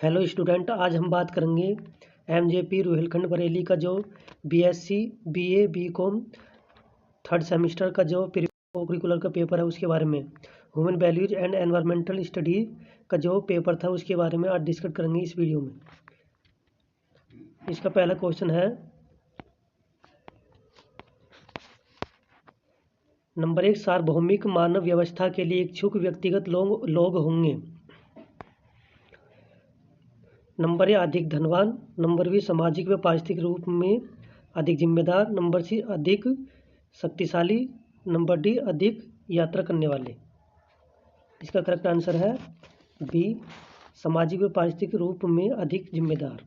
Hello student, आज हम बात करेंगे एमजेपी रुहेलखंड बरेली का जो BSc BA BCom third semester का जो करिकुलर का पेपर है उसके बारे में। Human values and environmental study का जो पेपर था उसके बारे में आज डिस्कस करेंगे इस वीडियो में। इसका पहला क्वेश्चन है नंबर 1, सार्वभौमिक मानव व्यवस्था के लिए इच्छुक व्यक्तिगत लोग होंगे। नंबर ए, अधिक धनवान। नंबर बी, सामाजिक व पारिस्थितिक रूप में अधिक जिम्मेदार। नंबर सी, अधिक शक्तिशाली। नंबर डी, अधिक यात्रा करने वाले। इसका करेक्ट आंसर है बी, सामाजिक व पारिस्थितिक रूप में अधिक जिम्मेदार।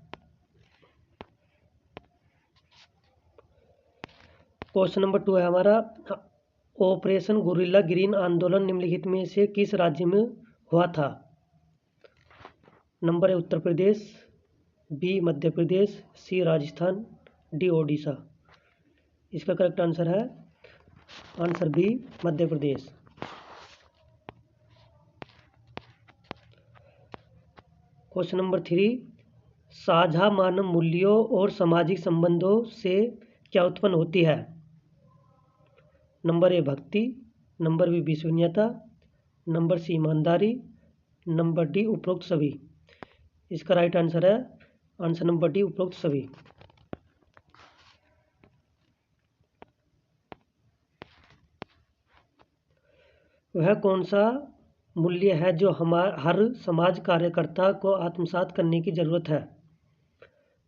क्वेश्चन नंबर 2 है हमारा, ऑपरेशन गोरिल्ला ग्रीन आंदोलन निम्नलिखित में से किस राज्य में हुआ था। Number A, Uttar Pradesh. B, Madhya Pradesh. C, Rajasthan. D, Odisha. इसका करेक्ट आंसर है answer B, Madhya Pradesh. Question number 3, साझा मानव मूल्यों और सामाजिक संबंधों से क्या उत्पन्न होती है। नंबर ए, भक्ति। नंबर बी, विश्वसनीयता। नंबर सी, ईमानदारी। नंबर डी, उपरोक्त सभी। इसका राइट आंसर है आंसर नंबर डी, उपरोक्त सभी। वह कौन सा मूल्य है जो हर समाज कार्यकर्ता को आत्मसात करने की जरूरत है।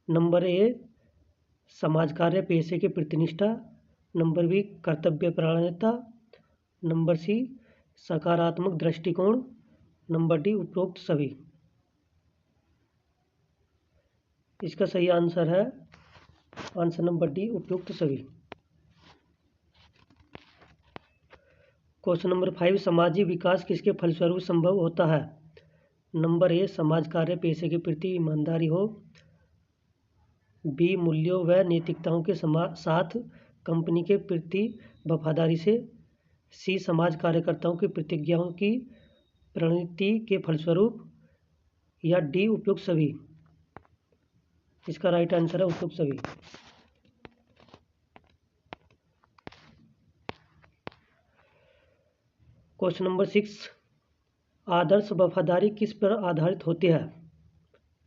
नंबर ए, समाज कार्य पेशे के प्रति निष्ठा। नंबर बी, कर्तव्य परायणता। नंबर सी, सकारात्मक दृष्टिकोण। नंबर डी, उपरोक्त सभी। इसका सही आंसर है आंसर नंबर डी, उपयुक्त सभी। क्वेश्चन नंबर 5, सामाजिक विकास किसके फलस्वरूप संभव होता है। नंबर ए, समाज कार्य पेशे के प्रति ईमानदारी हो। बी, मूल्यों व नैतिकताओं के साथ कंपनी के प्रति वफादारी से। सी, समाज कार्यकर्ताओं की प्रतिज्ञाओं की प्रणति के फलस्वरूप। या डी, उपयुक्त सभी। इसका राइट आंसर है उपयुक्त सभी। क्वेश्चन नंबर 6, आदर्श वफादारी किस पर आधारित होती है।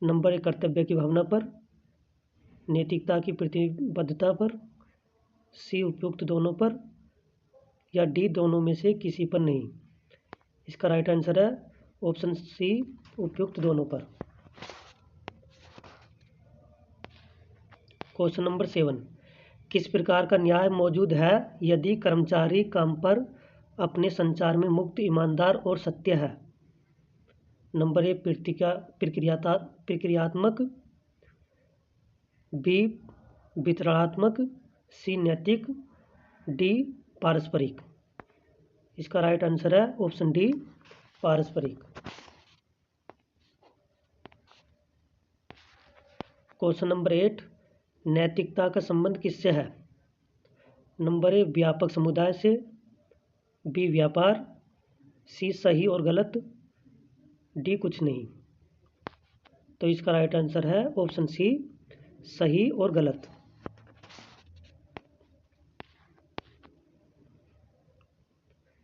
नंबर ए, कर्तव्य की भावना पर। नैतिकता की प्रतिबद्धता पर। सी, उपयुक्त दोनों पर। या डी, दोनों में से किसी पर नहीं। इसका राइट आंसर है ऑप्शन सी, उपयुक्त दोनों पर। क्वेश्चन नंबर 7, किस प्रकार का न्याय मौजूद है यदि कर्मचारी काम पर अपने संचार में मुक्त, ईमानदार और सत्य है। नंबर ए, प्रक्रियात्मक। बी, वितरणात्मक। सी, नैतिक। डी, पारस्परिक। इसका राइट आंसर है ऑप्शन डी, पारस्परिक। क्वेश्चन नंबर 8, नैतिकता का संबंध किससे है। नंबर ए, व्यापक समुदाय से। बी, व्यापार। सी, सही और गलत। डी, कुछ नहीं। तो इसका राइट आंसर है ऑप्शन सी, सही और गलत।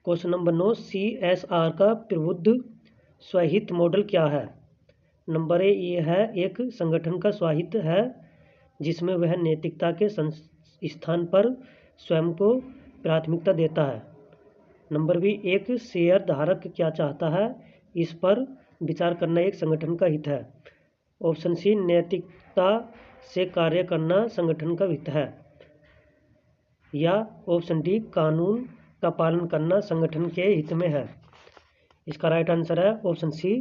क्वेश्चन नंबर 9, CSR का प्रबुद्ध स्वायत्त मॉडल क्या है। नंबर ए, ये है एक संगठन का स्वायत्त है जिसमें वह नैतिकता के स्थान पर स्वयं को प्राथमिकता देता है। नंबर बी, एक शेयर धारक क्या चाहता है इस पर विचार करना एक संगठन का हित है। ऑप्शन सी, नैतिकता से कार्य करना संगठन का हित है। या ऑप्शन डी, कानून का पालन करना संगठन के हित में है। इसका राइट आंसर है ऑप्शन सी,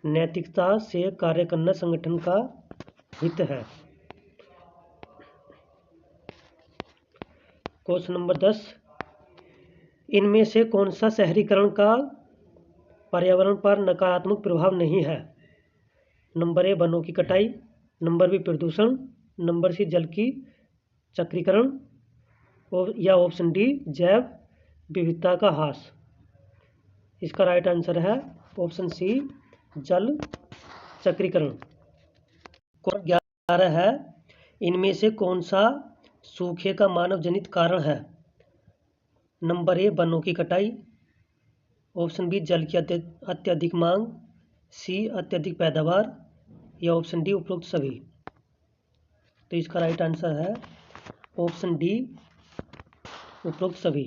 नैतिकता से कार्य करना संगठन का हित है। क्वेश्चन नंबर 10, इनमें से कौन सा शहरीकरण का पर्यावरण पर नकारात्मक प्रभाव नहीं है। नंबर ए, वनों की कटाई। नंबर बी, प्रदूषण। नंबर सी, जल की चक्रीकरण। या ऑप्शन डी, जैव विविधता का ह्रास। इसका राइट आंसर है ऑप्शन सी, जल चक्रीकरण। क्वेश्चन 11 है, इनमें से कौन सा सूखे का मानव जनित कारण है? नंबर ए वनों की कटाई, ऑप्शन बी जल की अत्यधिक मांग, सी अत्यधिक पैदावार, या ऑप्शन डी उपरोक्त सभी। तो इसका राइट आंसर है ऑप्शन डी उपरोक्त सभी।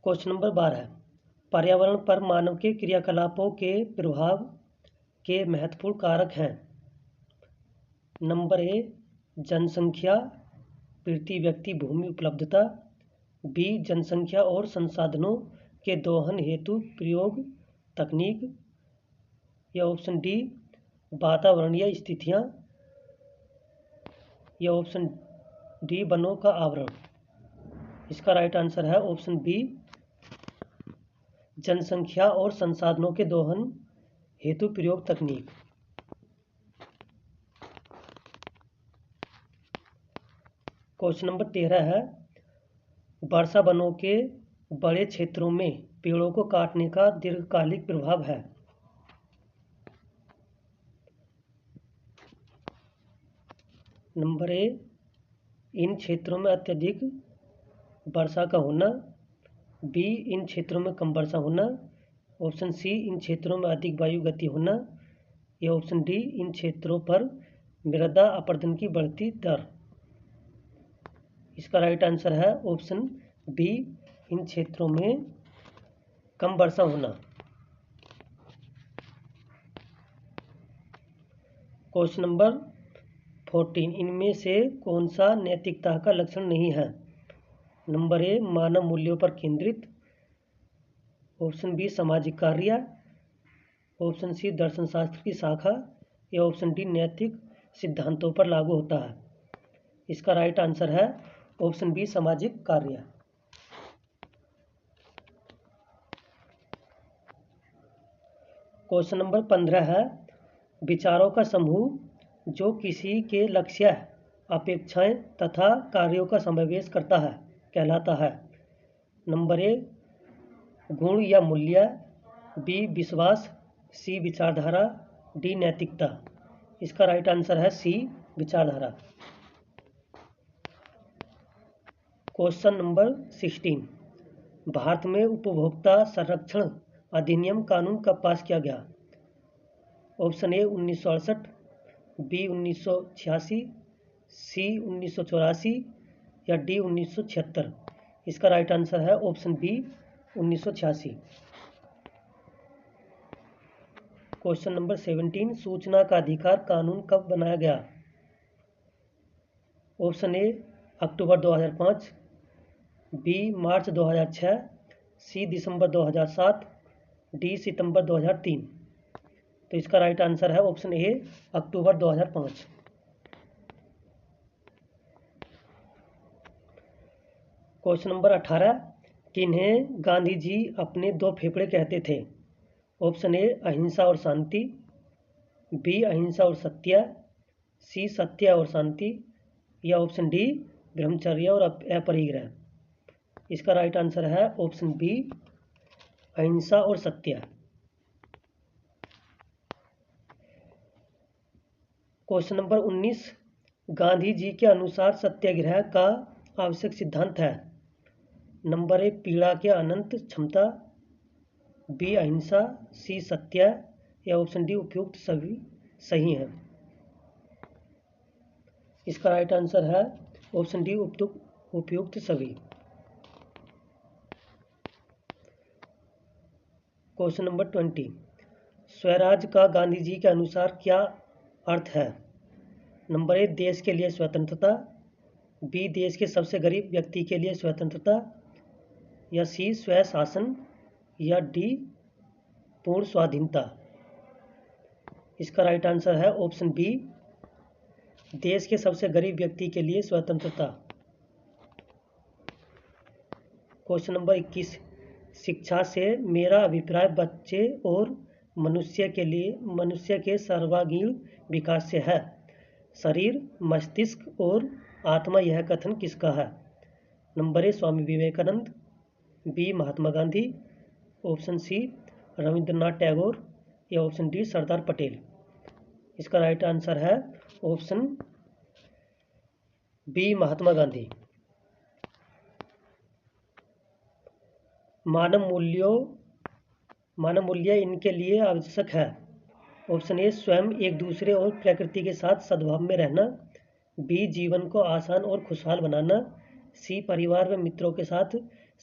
क्वेश्चन नंबर 12 है, पर्यावरण पर मानव के क्रियाकलापों के प्रभाव के महत्वपूर्ण कारक हैं। नंबर ए जनसंख्या, प्रति व्यक्ति भूमि उपलब्धता, बी जनसंख्या और संसाधनों के दोहन हेतु प्रयोग तकनीक, या ऑप्शन डी वातावरणीय स्थितियां, या ऑप्शन डी वनों का आवरण। इसका राइट आंसर है ऑप्शन बी जनसंख्या और संसाधनों के दोहन हेतु प्रयोग तकनीक। क्वेश्चन नंबर 13 है, वर्षा वनों के बड़े क्षेत्रों में पेड़ों को काटने का दीर्घकालिक प्रभाव है। नंबर ए इन क्षेत्रों में अत्यधिक वर्षा का होना, बी इन क्षेत्रों में कम वर्षा होना, ऑप्शन सी इन क्षेत्रों में अधिक वायु गति होना, या ऑप्शन डी इन क्षेत्रों पर मृदा अपरदन की बढ़ती दर। इसका राइट आंसर है ऑप्शन बी इन क्षेत्रों में कम वर्षा होना। क्वेश्चन नंबर 14, इनमें से कौन सा नैतिकता का लक्षण नहीं है? नंबर ए मानव मूल्यों पर केंद्रित, ऑप्शन बी सामाजिक कार्य, ऑप्शन सी दर्शनशास्त्र की शाखा, या ऑप्शन डी नैतिक सिद्धांतों पर लागू होता है। इसका राइट आंसर है ऑप्शन बी सामाजिक कार्य। क्वेश्चन नंबर 15 है, विचारों का समूह जो किसी के लक्ष्य, अपेक्षाएं तथा कार्यों का समावेश करता है कहलाता है। नंबर ए गुण या मूल्य, बी विश्वास, सी विचारधारा, डी नैतिकता। इसका राइट आंसर है सी विचारधारा। क्वेश्चन नंबर 16, भारत में उपभोक्ता संरक्षण अधिनियम कानून कब पास किया गया? ऑप्शन ए 1968, बी 1986, सी 1984, या डी 1976। इसका राइट आंसर है ऑप्शन बी 1986। क्वेश्चन नंबर 17, सूचना का अधिकार कानून कब बनाया गया? ऑप्शन ए अक्टूबर 2005, बी मार्च 2006, सी दिसंबर 2007, डी सितंबर 2003। तो इसका राइट आंसर है ऑप्शन ए अक्टूबर 2005। क्वेश्चन नंबर 18, किन्हें गांधी जी अपने दो फेफड़े कहते थे? ऑप्शन ए अहिंसा और शांति, बी अहिंसा और सत्य, सी सत्य और शांति, या ऑप्शन डी ब्रह्मचर्य और अपरिग्रह। इसका राइट आंसर है ऑप्शन बी अहिंसा और सत्य। क्वेश्चन नंबर 19, गांधी जी के अनुसार सत्याग्रह का आवश्यक सिद्धांत है। नंबर ए पीड़ा के अनंत क्षमता, बी अहिंसा, सी सत्य, या ऑप्शन डी उपयुक्त सभी सही हैं। इसका राइट आंसर है ऑप्शन डी उपयुक्त सभी। क्वेश्चन नंबर 20, स्वराज का गांधी जी के अनुसार क्या अर्थ है? नंबर ए देश के लिए स्वतंत्रता, बी देश के सबसे गरीब व्यक्ति के लिए स्वतंत्रता, या सी स्वशासन, या डी पूर्ण स्वाधीनता। इसका राइट आंसर है ऑप्शन बी देश के सबसे गरीब व्यक्ति के लिए स्वतंत्रता। क्वेश्चन नंबर 21, शिक्षा से मेरा अभिप्राय बच्चे और मनुष्य के सर्वांगीण विकास से है। शरीर, मस्तिष्क और आत्मा, यह कथन किसका है? Number A Swami Vivekananda, B Mahatma Gandhi, option C Rabindranath Tagore या ऑप्शन डी सरदार पटेल। इसका राइट आंसर है ऑप्शन बी महात्मा गांधी। मानव मूल्य इनके लिए आवश्यक है। ऑप्शन ए स्वयं एक दूसरे और प्रकृति के साथ सद्भाव में रहना, बी जीवन को आसान और खुशहाल बनाना, सी परिवार व मित्रों के साथ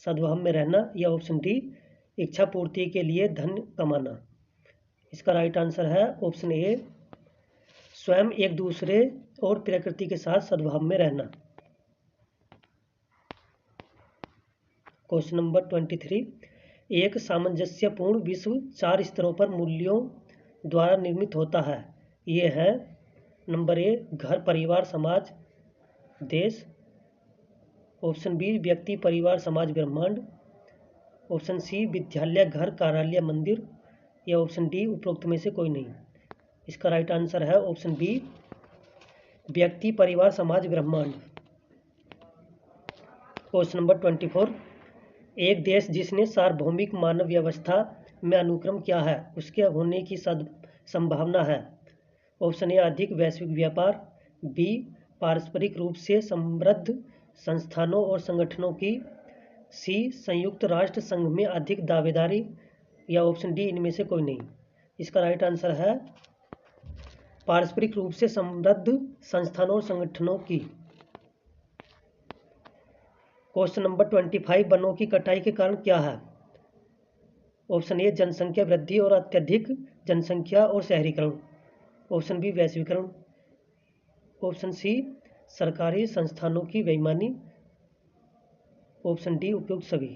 सद्भाव में रहना या ऑप्शन डी इच्छा पूर्ति के लिए धन कमाना। इसका राइट आंसर है ऑप्शन ए स्वयं एक दूसरे और प्रकृति के साथ सद्भाव में रहना। क्वेश्चन नंबर 23, एक सामंजस्यपूर्ण विश्व 4 स्तरों पर मूल्यों द्वारा निर्मित होता है। ये है नंबर ए घर परिवार समाज देश, ऑप्शन बी व्यक्ति परिवार समाज ब्रह्मांड, ऑप्शन सी विद्यालय घर कार्यालय मंदिर या ऑप्शन डी उपरोक्त में से कोई नहीं। इसका राइट आंसर है ऑप्शन बी व्यक्ति परिवार समाज ब्रह्मांड। क्वेश्चन नंबर 24, एक देश जिसने सार्वभौमिक मानव व्यवस्था में अनुक्रम किया है उसके होने की संभावना है। ऑप्शन ए अधिक वैश्विक व्यापार, बी पारस्परिक रूप से समृद्ध संस्थानों और संगठनों की, सी संयुक्त राष्ट्र संघ में अधिक दावेदारी या ऑप्शन डी इनमें से कोई नहीं। इसका राइट आंसर है पारस्परिक रूप से समृद्ध संस्थानों और संगठनों की। क्वेश्चन नंबर 25, वनों की कटाई के कारण क्या है। ऑप्शन ए जनसंख्या वृद्धि और अत्यधिक जनसंख्या और शहरीकरण, ऑप्शन बी वैश्वीकरण, ऑप्शन सी सरकारी संस्थानों की बेईमानी, ऑप्शन डी उपयुक्त सभी।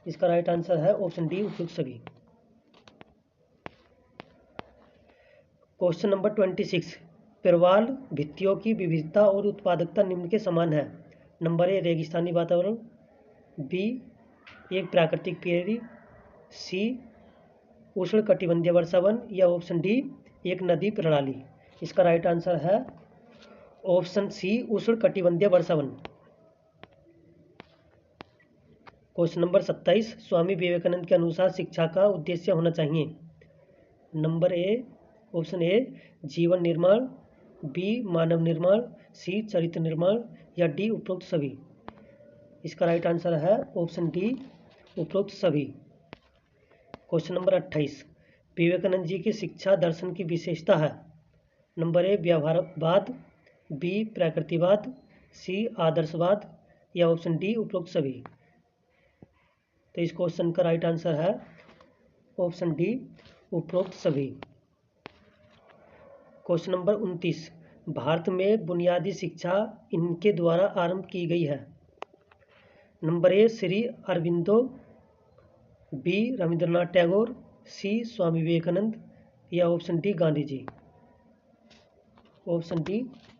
इसका राइट आंसर है ऑप्शन डी उपयुक्त सभी। क्वेश्चन नंबर 26, प्रवाल भित्तियों की विविधता और उत्पादकता निम्न के समान है। नंबर ए रेगिस्तानी वातावरण, बी एक प्राकृतिक पेड़ी, सी उष्णकटिबंधीय वर्षावन या ऑप्शन डी एक नदी प्रणाली। इसका राइट आंसर है ऑप्शन सी उष्णकटिबंधीय वर्षावन। क्वेश्चन नंबर 27, स्वामी विवेकानंद के अनुसार शिक्षा का उद्देश्य होना चाहिए। नंबर ए ऑप्शन ए जीवन निर्माण, बी मानव निर्माण, सी चरित्र निर्माण या डी उपरोक्त सभी। इसका राइट आंसर है ऑप्शन डी उपरोक्त सभी। क्वेश्चन नंबर 28, विवेकानंद जी की शिक्षा दर्शन की विशेषता है। नंबर ए व्यवहारवाद, बी प्रकृतिवाद, सी आदर्शवाद या ऑप्शन डी उपरोक्त सभी। तो इस क्वेश्चन का राइट आंसर है ऑप्शन डी उपरोक्त सभी। क्वेश्चन नंबर 29, भारत में बुनियादी शिक्षा इनके द्वारा आरंभ की गई है। Number A Shri Aurobindo, B Rabindranath Tagore, C Swami Vivekananda या option D Gandhi ji. Option D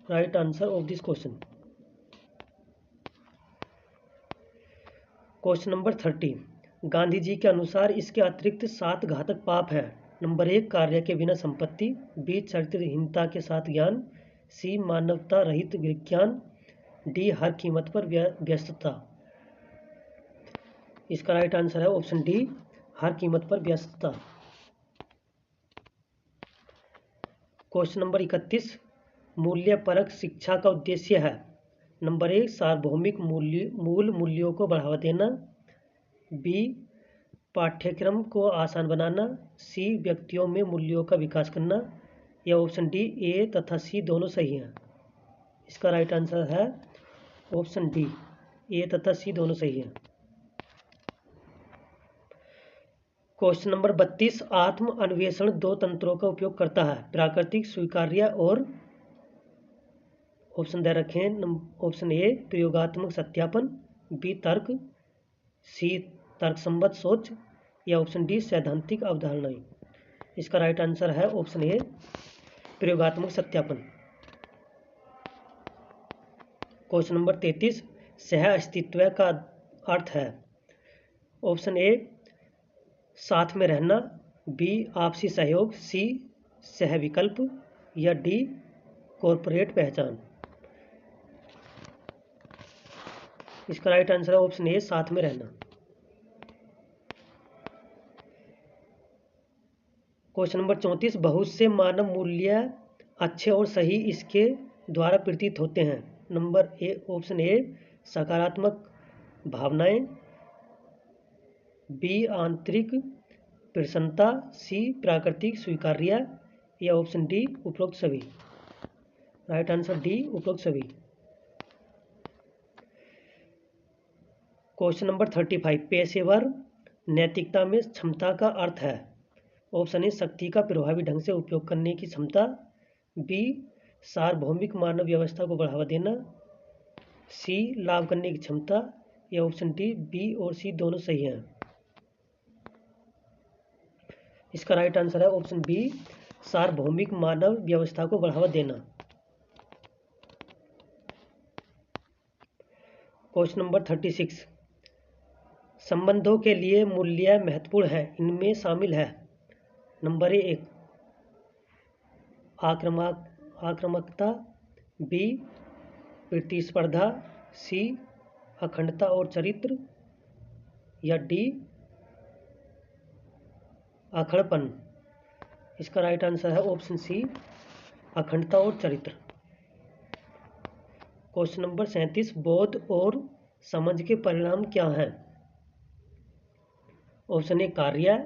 right answer of this question. Question number 30, Gandhi ji के अनुसार इसके अतिरिक्त 7 घातक पाप है। नंबर 1 कार्य के बिना संपत्ति, बी चरित्रहीनता के साथ ज्ञान, सी मानवता रहित विज्ञान, डी हर कीमत पर व्यस्तता। इसका राइट आंसर है ऑप्शन डी हर कीमत पर व्यस्तता। क्वेश्चन नंबर 31, मूल्य परक शिक्षा का उद्देश्य है। नंबर 1 सार्वभौमिक मूल मूल्यों को बढ़ावा देना, बी पाठ्यक्रम को आसान बनाना, सी व्यक्तियों में मूल्यों का विकास करना या ऑप्शन डी ए तथा सी दोनों सही हैं। इसका राइट आंसर है ऑप्शन डी ए तथा सी दोनों सही हैं। क्वेश्चन नंबर 32, आत्म अन्वेषण 2 तंत्रों का उपयोग करता है, प्राकृतिक स्वीकार्य और ऑप्शन दे रखें। ऑप्शन ए प्रयोगात्मक सत्यापन, बी तर्क, सी तर्कसंगत सोच या ऑप्शन डी सैद्धांतिक अवधारणाएं। इसका राइट आंसर है ऑप्शन ए प्रयोगात्मक सत्यापन। क्वेश्चन नंबर 33, सह अस्तित्व का अर्थ है। ऑप्शन ए साथ में रहना, बी आपसी सहयोग, सी सह विकल्प या डी कॉरपोरेट पहचान। इसका राइट आंसर है ऑप्शन ए साथ में रहना। क्वेश्चन नंबर 34, बहुत से मानव मूल्य अच्छे और सही इसके द्वारा प्रतीत होते हैं। नंबर ए, ऑप्शन ए सकारात्मक भावनाएं, बी आंतरिक प्रसन्नता, सी प्राकृतिक स्वीकार्य, या ऑप्शन डी उपरोक्त सभी। राइट आंसर डी उपरोक्त सभी। क्वेश्चन नंबर 35, पेशेवर नैतिकता में क्षमता का अर्थ है। ऑप्शन ए शक्ति का प्रभावी ढंग से उपयोग करने की क्षमता, बी सार्वभौमिक मानव व्यवस्था को बढ़ावा देना, सी लाभ करने की क्षमता, या ऑप्शन डी बी और सी दोनों सही हैं। इसका राइट आंसर है ऑप्शन बी सार्वभौमिक मानव व्यवस्था को बढ़ावा देना। क्वेश्चन नंबर 36, संबंधों के लिए मूल्य महत्वपूर्ण है, इनमें शामिल है। नंबर एक आक्रामकता, बी प्रतिस्पर्धा, सी अखंडता और चरित्र, या डी अखड़पन। इसका राइट आंसर है ऑप्शन सी अखंडता और चरित्र। क्वेश्चन नंबर 37, बोध और समझ के परिणाम क्या हैं। ऑप्शन ए कार्य,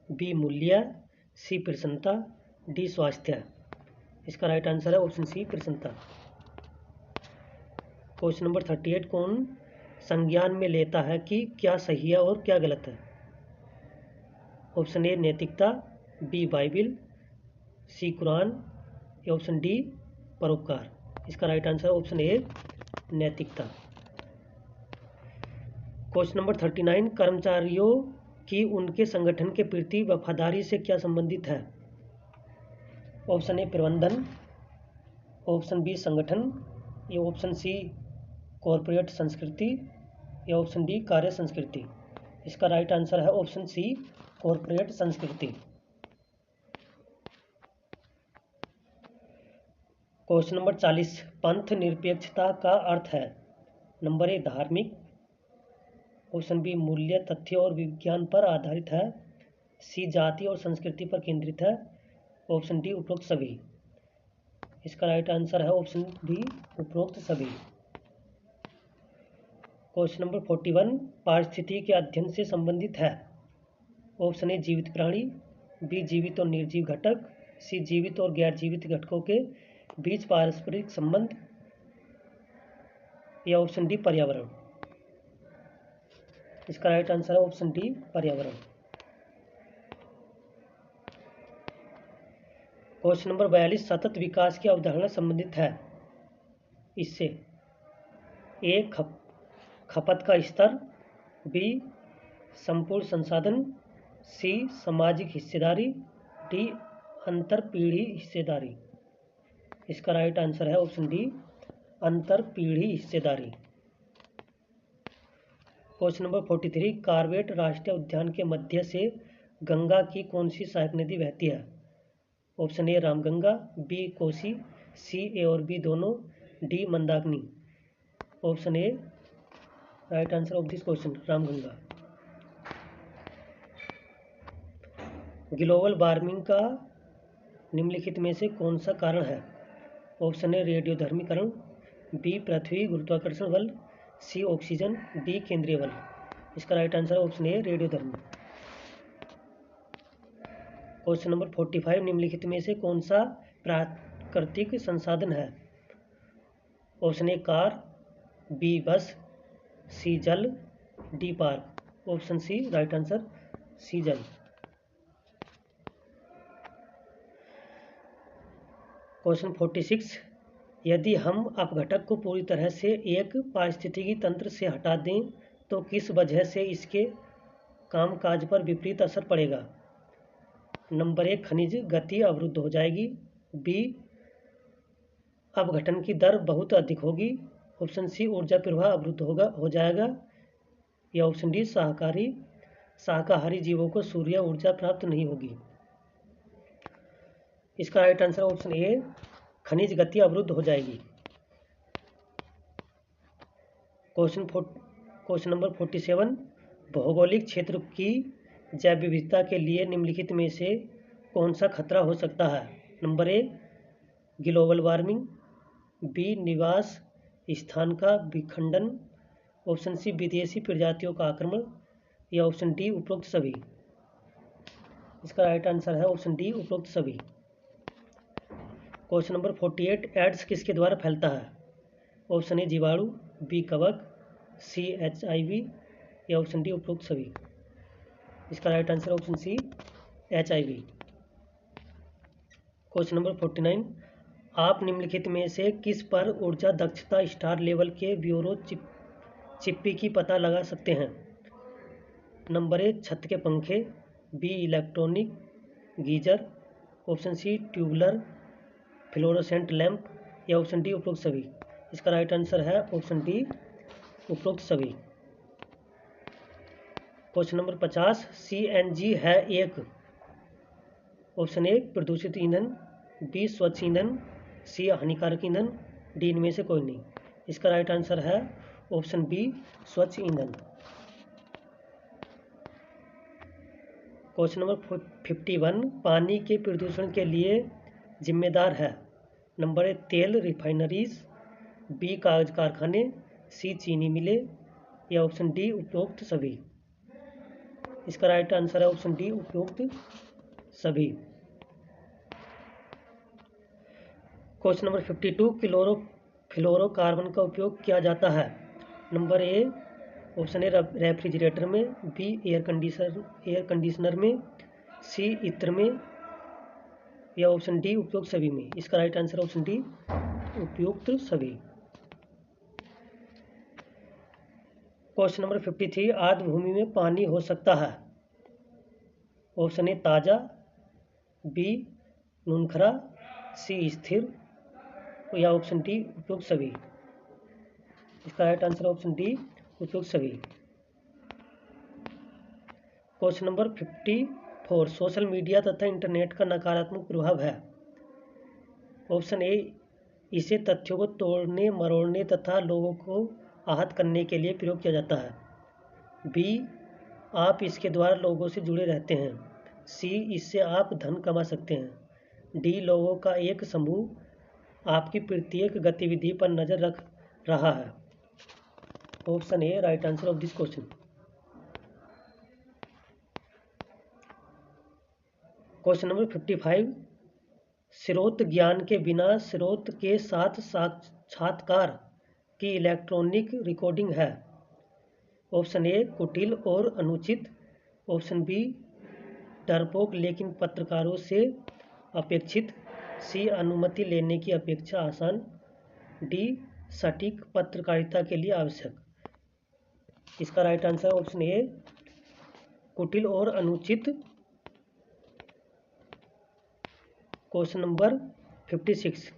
बी मूल्य, सी प्रसन्नता, डी स्वास्थ्य। इसका राइट आंसर है ऑप्शन सी प्रसन्नता। क्वेश्चन नंबर 38, कौन संज्ञान में लेता है कि क्या सही है और क्या गलत है। ऑप्शन ए नैतिकता, बी बाइबिल, सी कुरान, या ऑप्शन डी परोपकार। इसका राइट आंसर ऑप्शन ए नैतिकता। क्वेश्चन नंबर 39, कर्मचारियों की उनके संगठन के प्रति वफादारी से क्या संबंधित है। ऑप्शन ए प्रबंधन, ऑप्शन बी संगठन, या ऑप्शन सी कॉरपोरेट संस्कृति, या ऑप्शन डी कार्य संस्कृति। इसका राइट आंसर है ऑप्शन सी कॉरपोरेट संस्कृति। क्वेश्चन नंबर 40, पंथ निरपेक्षता का अर्थ है। नंबर ए धार्मिक, ऑप्शन बी मूल्य तथ्य और विज्ञान पर आधारित है, सी जाति और संस्कृति पर केंद्रित है, ऑप्शन डी उपरोक्त सभी। इसका राइट आंसर है ऑप्शन डी उपरोक्त सभी। क्वेश्चन नंबर 41, पारिस्थितिकी के अध्ययन से संबंधित है। ऑप्शन ए जीवित प्राणी, बी जीवित और निर्जीव घटक, सी जीवित और गैर जीवित घटकों के बीच पारस्परिक संबंध, या ऑप्शन डी पर्यावरण। इसका राइट आंसर है ऑप्शन डी पर्यावरण। क्वेश्चन नंबर 42, सतत विकास की अवधारणा संबंधित है इससे। ए खपत का स्तर, बी संपूर्ण संसाधन, सी सामाजिक हिस्सेदारी, डी अंतर पीढ़ी हिस्सेदारी। इसका राइट आंसर है ऑप्शन डी अंतर पीढ़ी हिस्सेदारी। क्वेश्चन नंबर 43, कॉर्बेट राष्ट्रीय उद्यान के मध्य से गंगा की कौन सी सहायक नदी बहती है। Option A Ramganga, B Kosi, C A और बी दोनों, D Mandakini. Option A right answer of this question Ramganga. Global warming का निम्नलिखित में से कौन सा कारण है। ऑप्शन ए रेडियोधर्मीकरण, बी पृथ्वी गुरुत्वाकर्षण बल, सी ऑक्सीजन, डी केंद्रीय बल। इसका राइट आंसर ऑप्शन ए रेडियोधर्मी। क्वेश्चन नंबर 45, निम्नलिखित में से कौन सा प्राकृतिक संसाधन है। ऑप्शन ए कार, बी बस, सी जल, D park. Option C right answer C जल। क्वेश्चन 46, यदि हम अपघटक को पूरी तरह से एक पारिस्थितिकी तंत्र से हटा दें तो किस वजह से इसके कामकाज पर विपरीत असर पड़ेगा। नंबर एक खनिज गति अवरुद्ध हो जाएगी, बी अपघटन की दर बहुत अधिक होगी, ऑप्शन सी ऊर्जा प्रवाह अवरुद्ध हो जाएगा, या ऑप्शन डी शाकाहारी जीवों को सूर्य ऊर्जा प्राप्त नहीं होगी। इसका राइट आंसर ऑप्शन ए खनिज गति अवरुद्ध हो जाएगी। क्वेश्चन नंबर 47, भौगोलिक क्षेत्र की जैव विविधता के लिए निम्नलिखित में से कौन सा खतरा हो सकता है? Number A global warming, B निवास स्थान का विखंडन, ऑप्शन सी विदेशी प्रजातियों का आक्रमण, या ऑप्शन डी उपरोक्त सभी। इसका राइट आंसर है ऑप्शन डी उपरोक्त सभी। क्वेश्चन नंबर 48, एड्स किसके द्वारा फैलता है? ऑप्शन ए जीवाणु, बी कवक, सी HIV, या ऑप्शन डी उपरोक्त सभी। इसका right answer option C HIV। Question number 49, आप निम्नलिखित में से किस पर ऊर्जा दक्षता स्टार लेवल के ब्यूरो चिप्पी की पता लगा सकते हैं? नंबर ए छत के पंखे, B electronic geyser, option C tubular fluorescent lamp, या ऑप्शन डी उपरोक्त सभी। इसका राइट आंसर है ऑप्शन डी उपरोक्त सभी। क्वेश्चन नंबर 50, CNG है एक, ऑप्शन ए प्रदूषित ईंधन, बी स्वच्छ ईंधन, सी हानिकारक ईंधन, डी इनमें से कोई नहीं। इसका राइट आंसर है ऑप्शन बी स्वच्छ ईंधन। क्वेश्चन नंबर 51, पानी के प्रदूषण के लिए जिम्मेदार है? नंबर ए तेल रिफाइनरीज, बी कागज कारखाने, सी चीनी मिले, या ऑप्शन डी उपरोक्त सभी। इसका राइट आंसर है ऑप्शन डी उपरोक्त सभी। क्वेश्चन नंबर 52, क्लोरोफ्लोरोकार्बन का उपयोग किया जाता है? Number A option A refrigerator में, बी एयर कंडीशनर में, सी इत्र में, या ऑप्शन डी उपयुक्त सभी में। इसका राइट आंसर ऑप्शन डी उपयुक्त सभी। क्वेश्चन नंबर 53, आर्द्र भूमि में पानी हो सकता है? ऑप्शन ए ताजा, बी नुनखरा, सी स्थिर, या ऑप्शन डी उपयुक्त सभी। इसका राइट आंसर ऑप्शन डी उपयुक्त सभी। क्वेश्चन नंबर 54, सोशल मीडिया तथा इंटरनेट का नकारात्मक प्रभाव है? ऑप्शन ए इसे तथ्यों को तोड़ने मरोड़ने तथा लोगों को आहत करने के लिए प्रयोग किया जाता है, बी आप इसके द्वारा लोगों से जुड़े रहते हैं, सी इससे आप धन कमा सकते हैं, डी लोगों का एक समूह आपकी प्रत्येक गतिविधि पर नजर रख रहा है। Option A right answer of this question. Question number 55, स्रोत ज्ञान के बिना स्रोत के साथ साक्षात्कार की इलेक्ट्रॉनिक रिकॉर्डिंग है? ऑप्शन ए कुटिल और अनुचित, ऑप्शन बी डरपोक लेकिन पत्रकारों से अपेक्षित, सी अनुमति लेने की अपेक्षा आसान, डी सटीक पत्रकारिता के लिए आवश्यक। इसका राइट आंसर ऑप्शन ए कुटिल और अनुचित। क्वेश्चन नंबर 56,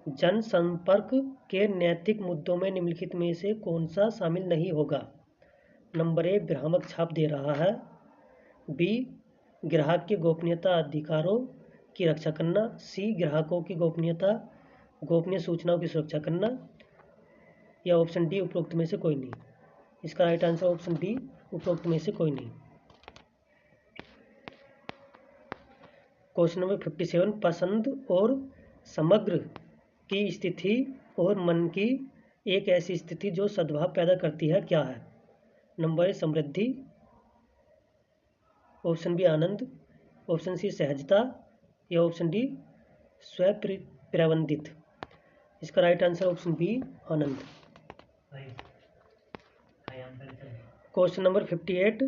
जनसंपर्क के नैतिक मुद्दों में निम्नलिखित में से कौन सा शामिल नहीं होगा? नंबर ए भ्रामक छाप दे रहा है, बी ग्राहक के गोपनीयता अधिकारों की रक्षा करना, सी ग्राहकों की गोपनीय सूचनाओं की सुरक्षा करना, या ऑप्शन डी उपरोक्त में से कोई नहीं। इसका राइट आंसर ऑप्शन डी उपरोक्त में से कोई नहीं। क्वेश्चन नंबर 57, पसंद और समग्र की स्थिति और मन की एक ऐसी स्थिति जो सद्भाव पैदा करती है क्या है? नंबर ए समृद्धि, ऑप्शन बी आनंद, ऑप्शन सी सहजता, या ऑप्शन डी स्वप्रबंधित। इसका राइट आंसर ऑप्शन बी आनंद। क्वेश्चन नंबर 58,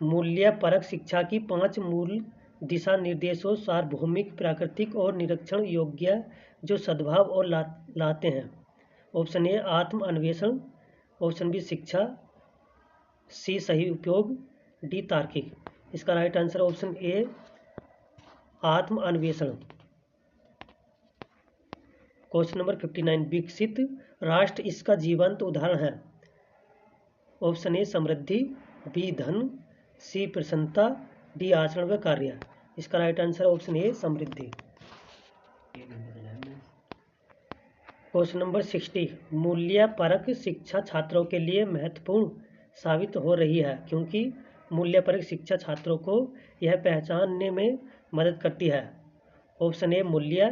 मूल्यपरक शिक्षा की 5 मूल दिशा निर्देशों सार्वभौमिक प्राकृतिक और निरीक्षण योग्य जो सद्भाव और लाते हैं। ऑप्शन ए आत्म अन्वेषण, ऑप्शन बी शिक्षा, सी सही उपयोग, डी तार्किक। इसका राइट आंसर ऑप्शन ए आत्म अन्वेषण। क्वेश्चन नंबर 59, विकसित राष्ट्र इसका जीवंत उदाहरण है? ऑप्शन ए समृद्धि, बी धन, सी प्रसन्नता, डी आचरण व कार्य। इसका राइट आंसर ऑप्शन ए समृद्धि। क्वेश्चन नंबर 60, मूल्यपरक शिक्षा छात्रों के लिए महत्वपूर्ण साबित हो रही है क्योंकि मूल्यपरक शिक्षा छात्रों को यह पहचानने में मदद करती है? ऑप्शन ए मूल्य,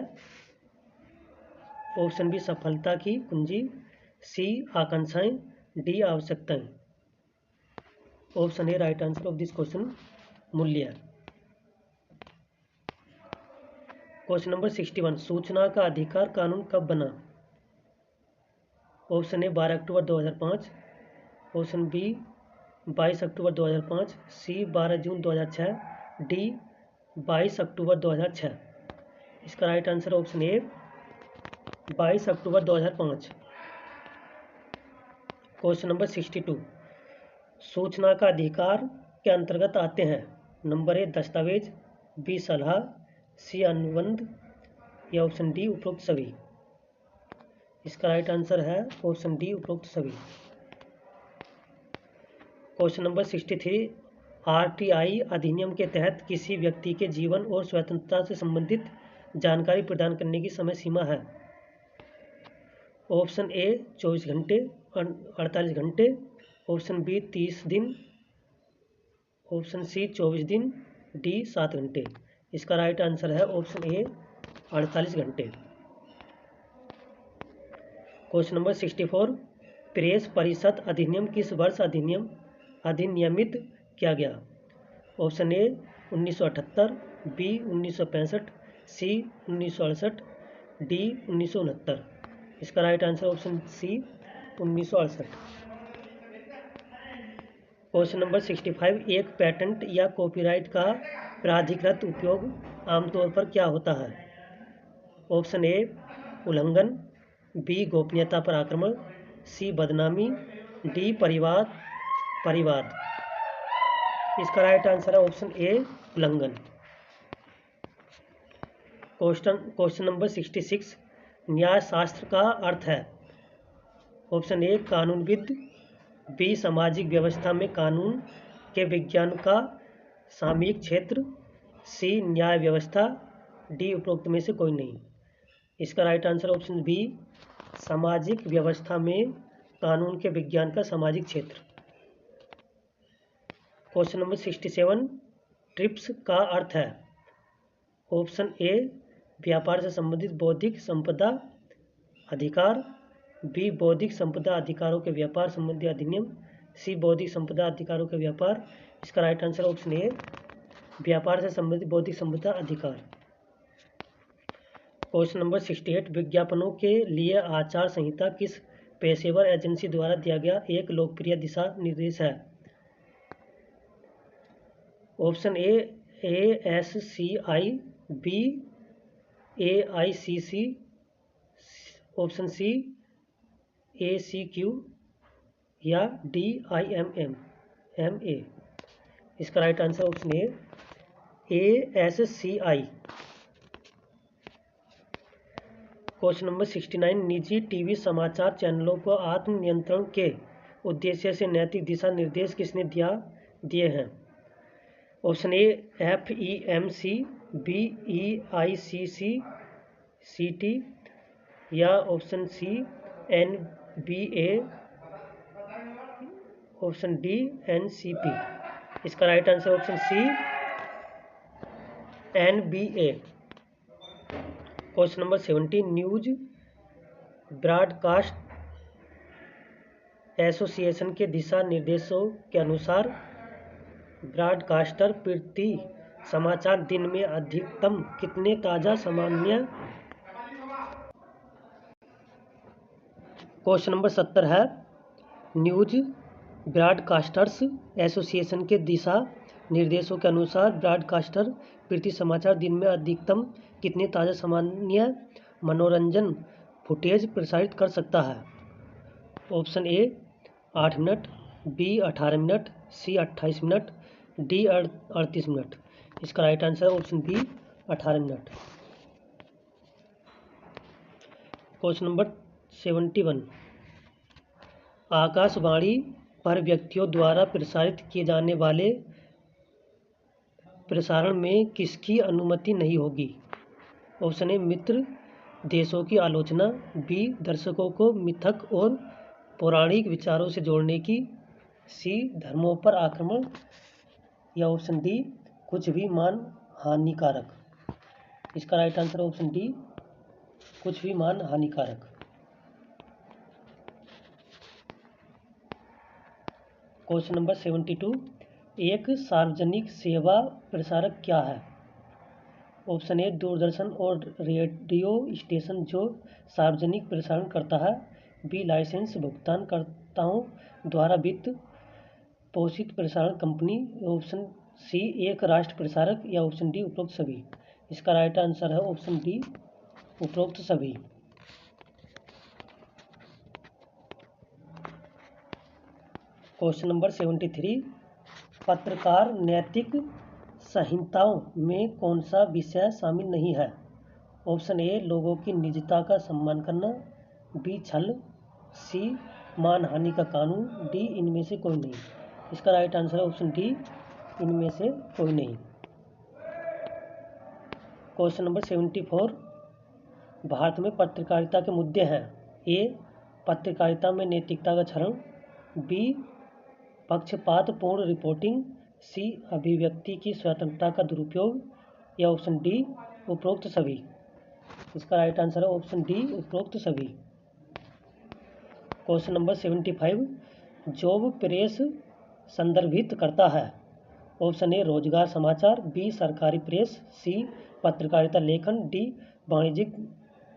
ऑप्शन बी सफलता की कुंजी, सी आकांक्षाएं, डी आवश्यकताएं। Option A right answer of this question मूल्य। क्वेश्चन नंबर 61, सूचना का अधिकार कानून कब बना? Option A 12 October 2005, option B 22 October 2005, C 12 June 2006, D 22 October 2006। इसका right answer option A 22 October 2005। Question number 62, सूचना का अधिकार के अंतर्गत आते हैं? नंबर ए दस्तावेज, बी सलाह, सी अनुबंध या ऑप्शन डी उपरोक्त सभी। इसका राइट आंसर है ऑप्शन डी उपरोक्त सभी। क्वेश्चन नंबर 63, आरटीआई अधिनियम के तहत किसी व्यक्ति के जीवन और स्वतंत्रता से संबंधित जानकारी प्रदान करने की समय सीमा है? ऑप्शन ए 24 घंटे, 48 घंटे, ऑप्शन बी 30 दिन, ऑप्शन सी 24 दिन, डी 7 घंटे। इसका राइट आंसर है ऑप्शन ए 48 घंटे। क्वेश्चन नंबर 64, प्रेस परिषद अधिनियम किस वर्ष अधिनियमित किया गया? Option A 1978, B 1965, C 1968, D 1969। इसका right answer option C 1968। Question number 65, एक पेटेंट या कॉपीराइट का प्राधिकृत उपयोग आमतौर पर क्या होता है? ऑप्शन ए उल्लंघन, बी गोपनीयता पर आक्रमण, सी बदनामी, डी परिवाद। इसका राइट आंसर है ऑप्शन ए उल्लंघन। क्वेश्चन नंबर 66, न्याय शास्त्र का अर्थ है? ऑप्शन ए कानूनविद, बी सामाजिक व्यवस्था में कानून के विज्ञान का सामयिक क्षेत्र, सी न्याय व्यवस्था, डी उपरोक्त में से कोई नहीं। इसका राइट आंसर ऑप्शन बी सामाजिक व्यवस्था में कानून के विज्ञान का सामाजिक क्षेत्र। क्वेश्चन नंबर 67, ट्रिप्स का अर्थ है? ऑप्शन ए व्यापार से संबंधित बौद्धिक संपदा अधिकार, बी बौद्धिक संपदा अधिकारों के व्यापार संबंधी अधिनियम, सी बौद्धिक संपदा अधिकारों के व्यापार। इसका राइट आंसर ऑप्शन ए व्यापार से संबंधित बौद्धिक संपदा अधिकार। क्वेश्चन नंबर 68, विज्ञापनों के लिए आचार संहिता किस पेशेवर एजेंसी द्वारा दिया गया एक लोकप्रिय दिशा निर्देश है? Option A ASCI, B AICC, option C ACQ या डी IMMA। इसका right answer option A ASCI। Question number 69, निजी टीवी समाचार चैनलों को आत्म नियंत्रण के उद्देश्य से नैतिक दिशा निर्देश किसने दिए हैं? Option A FEMC, B EICC या option C NBA, option D NCP। इसका right answer option C NBA। Question number 70, news broadcast association के दिशा निर्देशों के अनुसार ब्रॉडकास्टर प्रति समाचार दिन में अधिकतम कितने ताज़ा सामान्य। क्वेश्चन नंबर 70 है, न्यूज ब्रॉडकास्टर्स एसोसिएशन के दिशा निर्देशों के अनुसार ब्रॉडकास्टर प्रति समाचार दिन में अधिकतम कितने ताज़ा सामान्य मनोरंजन फुटेज प्रसारित कर सकता है? Option A 8 minute, B 18 minute, C 28 minute, D 38 minute. इसका right answer option B 18 minute. Question number 71, Akashvani पर व्यक्तियों द्वारा प्रसारित किए जाने वाले प्रसारण में किसकी अनुमति नहीं होगी? ऑप्शन ए मित्र देशों की आलोचना, बी दर्शकों को मिथक और पौराणिक विचारों से जोड़ने की, सी धर्मों पर आक्रमण या ऑप्शन डी कुछ भी मान हानिकारक। इसका राइट आंसर ऑप्शन डी, कुछ भी मान हानिकारक। क्वेश्चन नंबर 72, एक सार्वजनिक सेवा प्रसारक क्या है? ऑप्शन ए दूरदर्शन और रेडियो स्टेशन जो सार्वजनिक प्रसारण करता है। बी लाइसेंस भुगतानकर्ताओं द्वारा वित्त पोषित प्रसारण कंपनी। ऑप्शन सी एक राष्ट्र प्रसारक, या ऑप्शन डी उपरोक्त सभी। इसका राइट आंसर है ऑप्शन डी, उपरोक्त सभी। क्वेश्चन नंबर 73, पत्रकार नैतिक संहिताओं में कौन सा विषय शामिल नहीं है? ऑप्शन ए लोगों की निजता का सम्मान करना, बी छल, सी मानहानि का कानून, डी इनमें से कोई नहीं। इसका राइट आंसर है ऑप्शन डी, इनमें से कोई नहीं। क्वेश्चन नंबर 74, भारत में पत्रकारिता के मुद्दे हैं। ए पत्रकारिता में नैतिकता का क्षरण, बी पक्षपातपूर्ण रिपोर्टिंग, सी अभिव्यक्ति की स्वतंत्रता का दुरुपयोग, या ऑप्शन डी उपरोक्त सभी। इसका राइट आंसर है ऑप्शन डी, उपरोक्त सभी। क्वेश्चन नंबर 75, जॉब प्रेस संदर्भित करता है। ऑप्शन ए रोजगार समाचार, बी सरकारी प्रेस, सी पत्रकारिता लेखन, डी वाणिज्यिक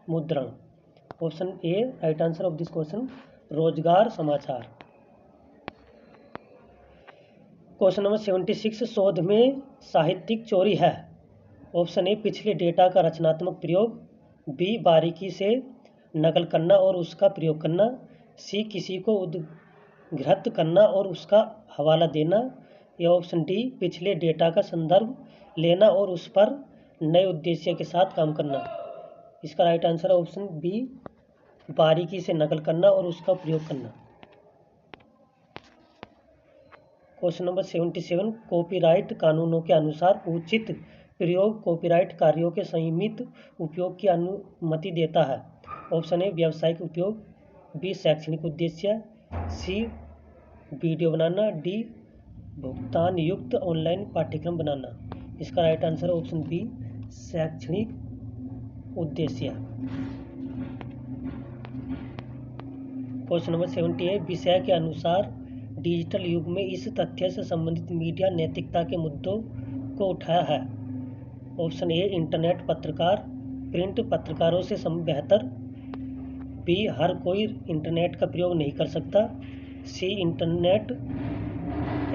मुद्रण। Option A right answer of this question, रोजगार समाचार। क्वेश्चन नंबर 76, शोध में साहित्यिक चोरी है। ऑप्शन ए पिछले डेटा का रचनात्मक प्रयोग, बी बारीकी से नकल करना और उसका प्रयोग करना, सी किसी को उद्धृत करना और उसका हवाला देना, या ऑप्शन डी पिछले डेटा का संदर्भ लेना और उस पर नए उद्देश्य के साथ काम करना। इसका राइट आंसर है ऑप्शन बी, बारीकी से नकल करना और उसका प्रयोग करना। क्वेश्चन नंबर 77, कॉपीराइट कानूनों के अनुसार उचित प्रयोग कॉपीराइट कार्यों के संयमित उपयोग की अनुमति देता है। ऑप्शन ए व्यावसायिक उपयोग, बी शैक्षणिक उद्देश्य, सी वीडियो बनाना, डी भुगतान युक्त ऑनलाइन पाठ्यक्रम बनाना। इसका राइट आंसर ऑप्शन बी, शैक्षणिक उद्देश्य। क्वेश्चन नंबर 78, विषय के अनुसार डिजिटल युग में इस तथ्य से संबंधित मीडिया नैतिकता के मुद्दों को उठाया है। ऑप्शन ए इंटरनेट पत्रकार प्रिंट पत्रकारों से बेहतर, बी हर कोई इंटरनेट का प्रयोग नहीं कर सकता, सी इंटरनेट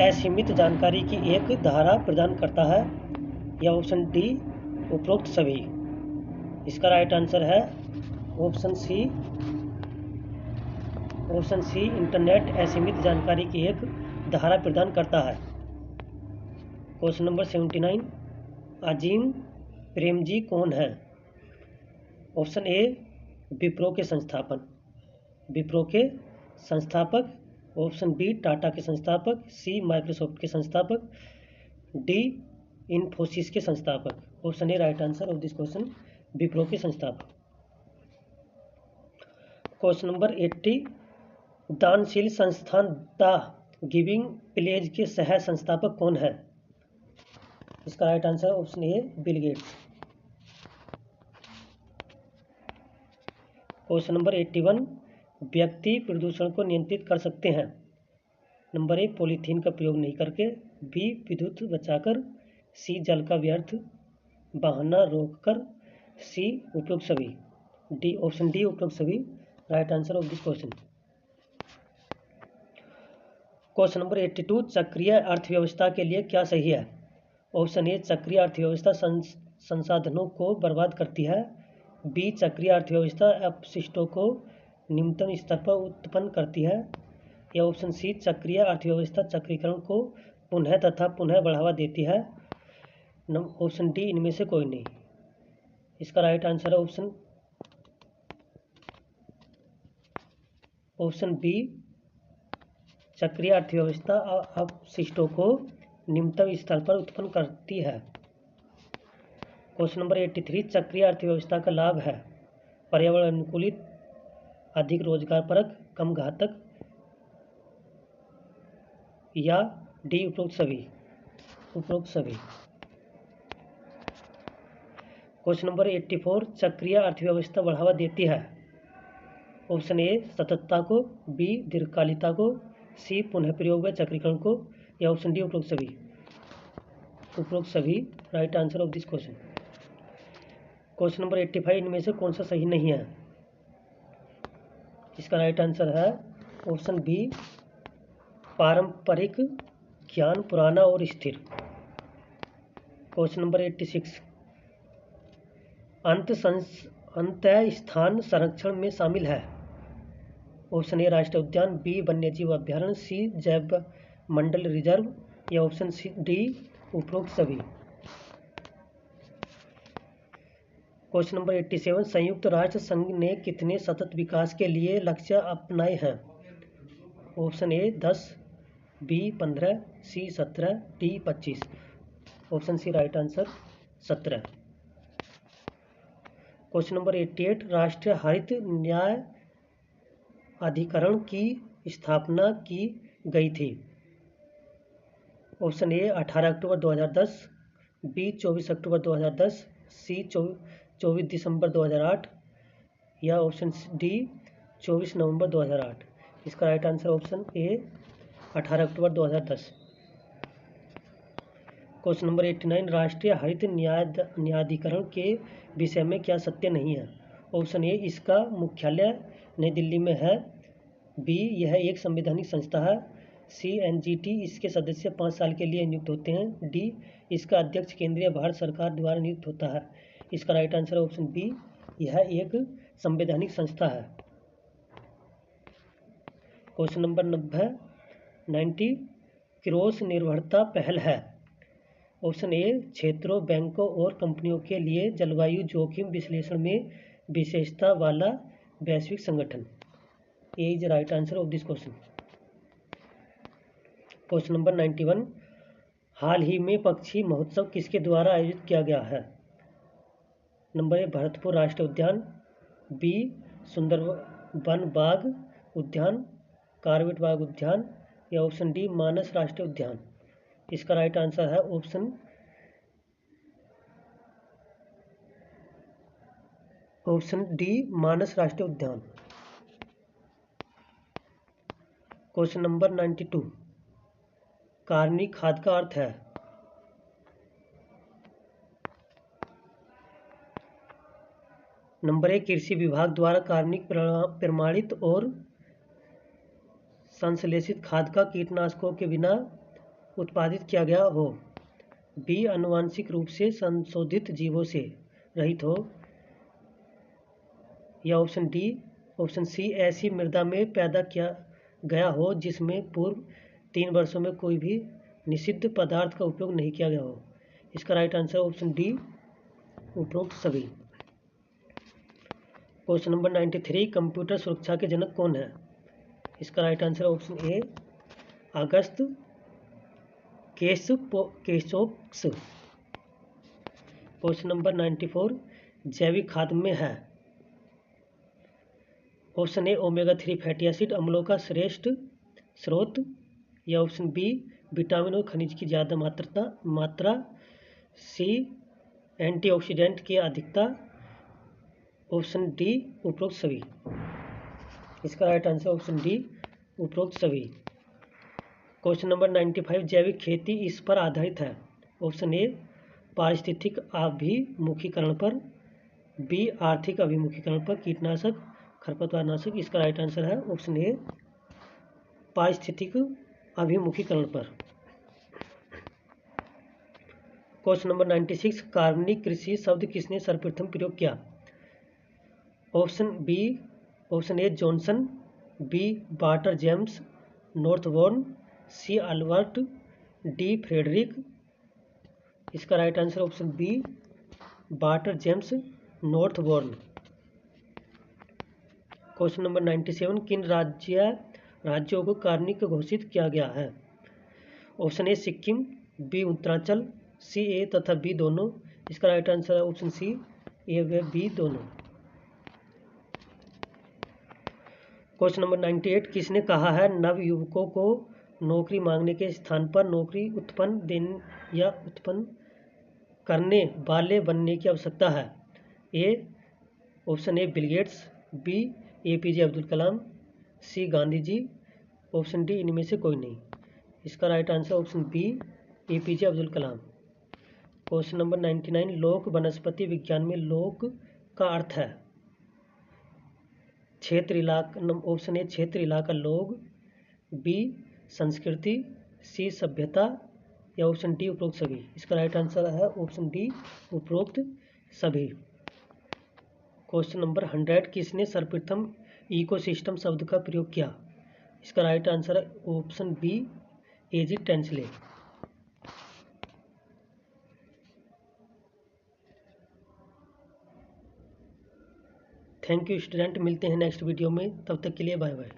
असीमित जानकारी की एक धारा प्रदान करता है, या ऑप्शन डी उपरोक्त सभी। इसका राइट आंसर है ऑप्शन सी, इंटरनेट असीमित जानकारी की एक धारा प्रदान करता है। क्वेश्चन नंबर 79, अजीम प्रेमजी कौन है? ऑप्शन ए विप्रो के संस्थापक, ऑप्शन बी टाटा के संस्थापक, सी माइक्रोसॉफ्ट के संस्थापक, डी इन्फोसिस के संस्थापक। Option A right answer of this question, Wipro के संस्थापक। क्वेश्चन नंबर 80, दानशील संस्थान द गिविंग प्लेज के सह संस्थापक कौन है? इसका right answer option A Bill gets. Question number 81, व्यक्ति प्रदूषण को नियंत्रित कर सकते हैं। नंबर ए पॉलीथीन का प्रयोग नहीं करके, बी विद्युत बचाकर, सी जल का व्यर्थ बहाना रोककर, सी उपयोग सभी, डी ऑप्शन डी उपयोग सभी right answer of this question. Question number 82, चक्रीय अर्थव्यवस्था के लिए क्या सही है? ऑप्शन ए चक्रीय अर्थव्यवस्था संसाधनों को बर्बाद करती है, बी चक्रीय अर्थव्यवस्था अपशिष्टों को निम्नतम स्तर पर उत्पन्न करती है, या ऑप्शन सी चक्रीय अर्थव्यवस्था चक्रीकरण को पुनः तथा पुनः बढ़ावा देती है, ऑप्शन डी इनमें से कोई नहीं। इसका राइट आंसर है ऑप्शन बी, चक्रीय अर्थव्यवस्था अपशिष्टों को निम्नतम स्तर पर उत्पन्न करती है। क्वेश्चन नंबर 83, चक्रीय अर्थव्यवस्था का लाभ है पर्यावरण अनुकूलित, अधिक रोजगारपरक, कम घातक, या डी उपरोक्त सभी। क्वेश्चन नंबर 84, चक्रीय अर्थव्यवस्था बढ़ावा देती है। ऑप्शन ए सततता को, बी दीर्घकालिकता को, सी पुनः प्रयोग व चक्रीकरण को, या ऑप्शन डी उपरोक्त सभी। उपरोक्त सभी right answer of this question. Question number 85, इनमें से कौन सा सही नहीं है? इसका राइट आंसर है ऑप्शन बी पारंपरिक ज्ञान पुराना और स्थिर। क्वेश्चन नंबर 86, अंतः स्थान संरक्षण में शामिल है। ऑप्शन ए राष्ट्रीय उद्यान, बी वन्यजीव अभ्यारण्य, सी जैव मंडल रिजर्व, या ऑप्शन डी उपरोक्त सभी। क्वेश्चन नंबर 87, संयुक्त राष्ट्र संघ ने कितने सतत विकास के लिए लक्ष्य अपनाए हैं? Option A 10, B 15, C 17, D 25। Option C right answer 17। Question number 88, राष्ट्रीय हरित न्याय अधिकरण की स्थापना की गई थी। ऑप्शन ए 18 अक्टूबर 2010, बी 24 अक्टूबर 2010, सी 24 दिसंबर 2008, या ऑप्शन डी 24 नवंबर 2008। इसका राइट आंसर ऑप्शन ए 18 अक्टूबर 2010। क्वेश्चन नंबर 89, राष्ट्रीय हरित न्यायाधिकरण के विषय में क्या सत्य नहीं है? ऑप्शन ए इसका मुख्यालय नई दिल्ली में है, बी यह एक संवैधानिक संस्था है, सी एनजीटी इसके सदस्य 5 साल के लिए नियुक्त होते हैं, डी इसका अध्यक्ष केंद्रीय भारत सरकार द्वारा नियुक्त होता है। इसका राइट आंसर ऑप्शन बी यह एक संवैधानिक संस्था है। क्वेश्चन नंबर 90, क्रॉस निर्भरता पहल है। ऑप्शन ए क्षेत्रों, बैंकों और कंपनियों के लिए जलवायु जोखिम विश्लेषण में विशेषता वाला वैश्विक संगठन। A is right answer of this question. Question number 91, हाल ही में पक्षी महोत्सव किसके द्वारा आयोजित किया गया है? नंबर ए भरतपुर राष्ट्रीय उद्यान, बी सुंदरबन बाग उद्यान, कार्बेट बाग उद्यान, या ऑप्शन डी मानस राष्ट्रीय उद्यान। इसका राइट आंसर है ऑप्शन डी मानस राष्ट्रीय उद्यान। क्वेश्चन नंबर 92, कार्बनिक खाद का अर्थ है? नंबर ए कृषि विभाग द्वारा कार्बनिक प्रमाणित और संश्लेषित खाद का कीटनाशकों के बिना उत्पादित किया गया हो, बी आनुवांशिक रूप से संशोधित जीवों से रहित हो, या ऑप्शन सी ऐसी मृदा में पैदा किया गया हो जिसमें पूर्व 3 वर्षों में कोई भी निषिद्ध पदार्थ का उपयोग नहीं किया गया हो। इसका राइट आंसर ऑप्शन डी उपरोक्त सभी। क्वेश्चन नंबर 93, कंप्यूटर सुरक्षा के जनक कौन है? इसका right answer option A August केशोप्स। क्वेश्चन नंबर 94, जैविक खाद में है? Option A omega 3 fatty acid अम्लों का श्रेष्ठ स्रोत, या ऑप्शन बी विटामिन और खनिज की ज़्यादा मात्रा, सी एंटीऑक्सीडेंट की अधिकता, ऑप्शन डी उपरोक्त सभी। इसका राइट आंसर ऑप्शन डी उपरोक्त सभी। क्वेश्चन नंबर 95, जैविक खेती इस पर आधारित है? ऑप्शन ए पारिस्थितिक अभिमुखीकरण पर, बी आर्थिक अभिमुखीकरण पर, कीटनाशक खरपतवारनाशक। इसका राइट आंसर है ऑप्शन ए पारिस्थितिक अभिमुखीकरण पर। क्वेश्चन नंबर 96, कार्बनिक कृषि शब्द किसने सर्वप्रथम प्रयोग किया? Option A Johnson, B Walter James Northbourne, C Albert, D Frederick. इसका right answer option B Walter James Northbourne. Question number 97, किन राज्यों को कार्बनिक घोषित किया गया है? Option A Sikkim, B Uttaranchal, C A तथा बी दोनों। इसका राइट आंसर है ऑप्शन सी ए व बी दोनों। क्वेश्चन नंबर 98, किसने कहा है नवयुवकों को नौकरी मांगने के स्थान पर नौकरी उत्पन्न करने वाले बनने की आवश्यकता है? Option A Bill Gates, B APJ Abdul Kalam, C Gandhi ji, option D इनमें से कोई नहीं। इसका right answer option B APJ Abdul Kalam. Question number 99, लोक वनस्पति विज्ञान में लोक का अर्थ है क्षेत्र इलाका, ऑप्शन ए क्षेत्र इलाका लोग, बी संस्कृति, सी सभ्यता या ऑप्शन डी उपरोक्त सभी। इसका राइट आंसर है ऑप्शन डी उपरोक्त सभी। क्वेश्चन नंबर 100, किसने सर्वप्रथम इकोसिस्टम शब्द का प्रयोग किया? इसका राइट आंसर है option B AG Tansley. Thank you student, मिलते हैं नेक्स्ट वीडियो में, तब तक के लिए बाय बाय।